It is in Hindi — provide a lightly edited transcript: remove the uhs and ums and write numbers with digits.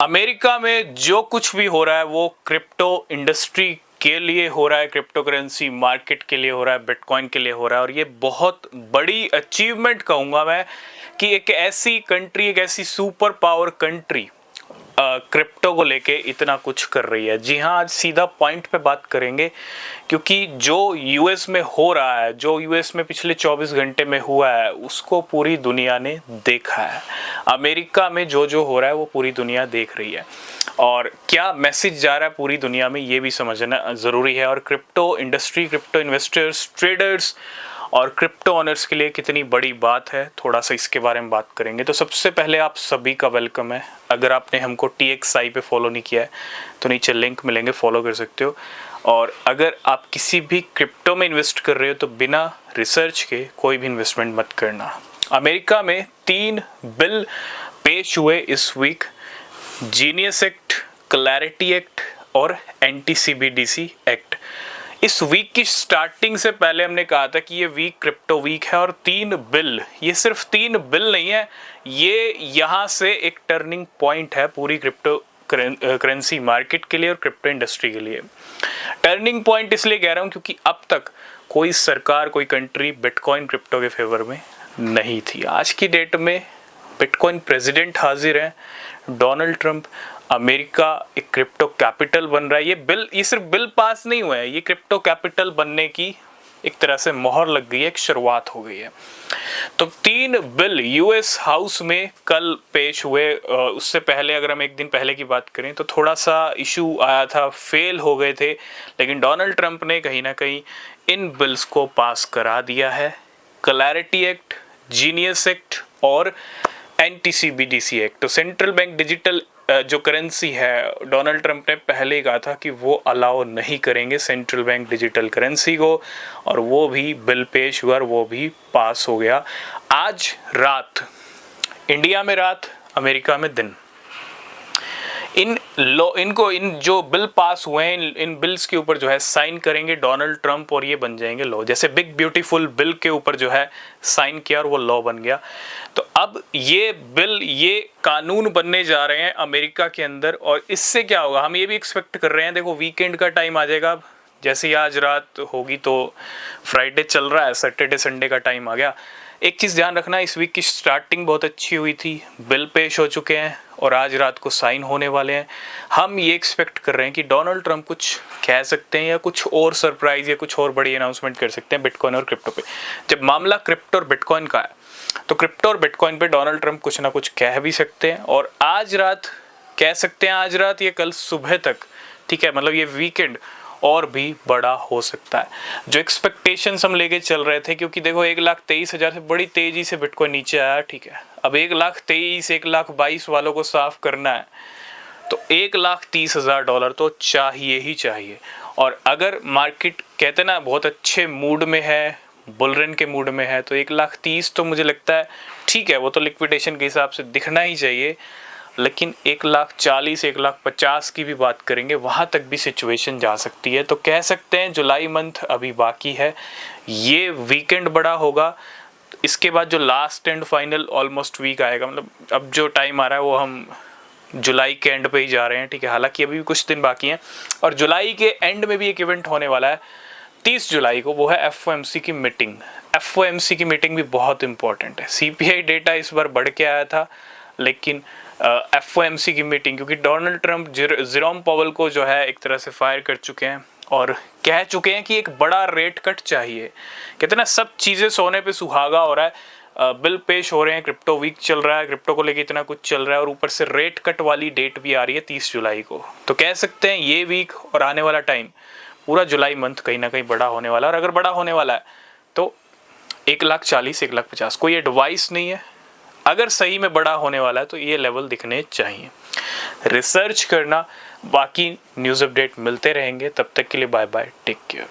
अमेरिका में जो कुछ भी हो रहा है वो क्रिप्टो इंडस्ट्री के लिए हो रहा है, क्रिप्टो करेंसी मार्केट के लिए हो रहा है, बिटकॉइन के लिए हो रहा है। और ये बहुत बड़ी अचीवमेंट कहूँगा मैं कि एक ऐसी कंट्री, एक ऐसी सुपर पावर कंट्री क्रिप्टो को लेके इतना कुछ कर रही है। जी हाँ, आज सीधा पॉइंट पे बात करेंगे क्योंकि जो यूएस में हो रहा है, जो यूएस में पिछले 24 घंटे में हुआ है, उसको पूरी दुनिया ने देखा है। अमेरिका में जो जो हो रहा है वो पूरी दुनिया देख रही है और क्या मैसेज जा रहा है पूरी दुनिया में ये भी समझना ज़रूरी है। और crypto industry, crypto investors, traders और क्रिप्टो ऑनर्स के लिए कितनी बड़ी बात है, थोड़ा सा इसके बारे में बात करेंगे। तो सबसे पहले आप सभी का वेलकम है। अगर आपने हमको TXI पे फॉलो नहीं किया है तो नीचे लिंक मिलेंगे, फॉलो कर सकते हो। और अगर आप किसी भी क्रिप्टो में इन्वेस्ट कर रहे हो तो बिना रिसर्च के कोई भी इन्वेस्टमेंट मत करना। अमेरिका में 3 बिल पेश हुए इस week, genius act, clarity act और एंटी-CBDC एक्ट। इस वीक की स्टार्टिंग से पहले हमने कहा था कि ये वीक क्रिप्टो वीक है और 3 बिल, ये सिर्फ 3 बिल नहीं है, ये यहाँ से एक टर्निंग पॉइंट है पूरी क्रिप्टो करेंसी मार्केट के लिए और क्रिप्टो इंडस्ट्री के लिए। टर्निंग पॉइंट इसलिए कह रहा हूँ क्योंकि अब तक कोई सरकार, कोई कंट्री बिटकॉइन क्रिप्टो के फेवर में नहीं थी। आज की डेट में बिटकॉइन प्रेसिडेंट हाजिर है, डोनाल्ड ट्रंप। अमेरिका एक क्रिप्टो कैपिटल बन रहा है। ये सिर्फ बिल पास नहीं हुआ है, ये क्रिप्टो कैपिटल बनने की एक तरह से मोहर लग गई है, एक शुरुआत हो गई है। तो 3 बिल यूएस हाउस में कल पेश हुए। उससे पहले अगर हम एक दिन पहले की बात करें तो थोड़ा सा इशू आया था, फेल हो गए थे, लेकिन डोनाल्ड ट्रंप ने कहीं ना कहीं इन बिल्स को पास करा दिया है। क्लैरिटी एक्ट, जीनियस एक्ट और एंटी-CBDC एक्ट। तो सेंट्रल बैंक डिजिटल जो करेंसी है, डोनाल्ड ट्रंप ने पहले ही कहा था कि वो अलाउ नहीं करेंगे सेंट्रल बैंक डिजिटल करेंसी को, और वो भी बिल पेश हुआ और वो भी पास हो गया। आज रात इंडिया में रात, अमेरिका में दिन। इन जो बिल पास हुए हैं, इन बिल्स के ऊपर जो है साइन करेंगे डोनाल्ड ट्रंप और ये बन जाएंगे लॉ। जैसे बिग ब्यूटीफुल बिल के ऊपर जो है साइन किया और वो लॉ बन गया। तो अब ये बिल, ये कानून बनने जा रहे हैं अमेरिका के अंदर। और इससे क्या होगा, हम ये भी एक्सपेक्ट कर रहे हैं। देखो, वीकेंड का टाइम आ जाएगा। अब जैसे ही आज रात होगी तो फ्राइडे चल रहा है, सैटरडे संडे का टाइम आ गया। एक चीज़ ध्यान रखना, इस वीक की स्टार्टिंग बहुत अच्छी हुई थी, बिल पेश हो चुके हैं और आज रात को साइन होने वाले हैं। हम ये एक्सपेक्ट कर रहे हैं कि डोनाल्ड ट्रंप कुछ कह सकते हैं या कुछ और सरप्राइज या कुछ और बड़ी अनाउंसमेंट कर सकते हैं बिटकॉइन और क्रिप्टो पे। जब मामला क्रिप्टो और बिटकॉइन का है तो क्रिप्टो और बिटकॉइन पे डोनाल्ड ट्रंप कुछ ना कुछ कह भी सकते हैं, और आज रात कह सकते हैं, आज रात या कल सुबह तक, ठीक है। मतलब ये वीकेंड और भी बड़ा हो सकता है। जो एक्सपेक्टेशंस हम लेके चल रहे थे, क्योंकि देखो 1,23,000 से बड़ी तेजी से बिटकॉइन नीचे आया, ठीक है। अब 1,23,000, 1,22,000 वालों को साफ करना है तो $1,30,000 तो चाहिए ही चाहिए। और अगर मार्केट कहते ना बहुत अच्छे मूड में है, बुलरन के मूड में है, तो 1,30,000 तो मुझे लगता है ठीक है, वो तो लिक्विडेशन के हिसाब से दिखना ही चाहिए। लेकिन 1,40,000, 1,50,000 की भी बात करेंगे, वहाँ तक भी सिचुएशन जा सकती है। तो कह सकते हैं जुलाई मंथ अभी बाकी है, ये वीकेंड बड़ा होगा। इसके बाद जो last and final almost week आएगा, मतलब अब जो टाइम आ रहा है वो हम जुलाई के एंड पे ही जा रहे हैं, ठीक है। हालांकि अभी भी कुछ दिन बाकी हैं। और जुलाई के एंड में भी एक इवेंट होने वाला है 30 जुलाई को, वो है FOMC की मीटिंग। FOMC की मीटिंग भी बहुत इंपॉर्टेंट है। CPI डेटा इस बार बढ़ के आया था, लेकिन FOMC की मीटिंग, क्योंकि डोनाल्ड ट्रंप जेरोम पावेल को जो है एक तरह से फायर कर चुके हैं और कह चुके हैं कि एक बड़ा रेट कट चाहिए। कहते हैं ना, सब चीज़ें सोने पे सुहागा हो रहा है। बिल पेश हो रहे हैं, क्रिप्टो वीक चल रहा है, क्रिप्टो को लेके इतना कुछ चल रहा है, और ऊपर से रेट कट वाली डेट भी आ रही है 30 जुलाई को। तो कह सकते हैं ये वीक और आने वाला टाइम, पूरा जुलाई मंथ कहीं ना कहीं बड़ा होने वाला है। और अगर बड़ा होने वाला है तो 1,40,000, 1,50,000 कोई एडवाइस नहीं है। अगर सही में बड़ा होने वाला है तो ये लेवल दिखने चाहिए। रिसर्च करना, बाकी न्यूज़ अपडेट मिलते रहेंगे। तब तक के लिए बाय बाय, टेक केयर।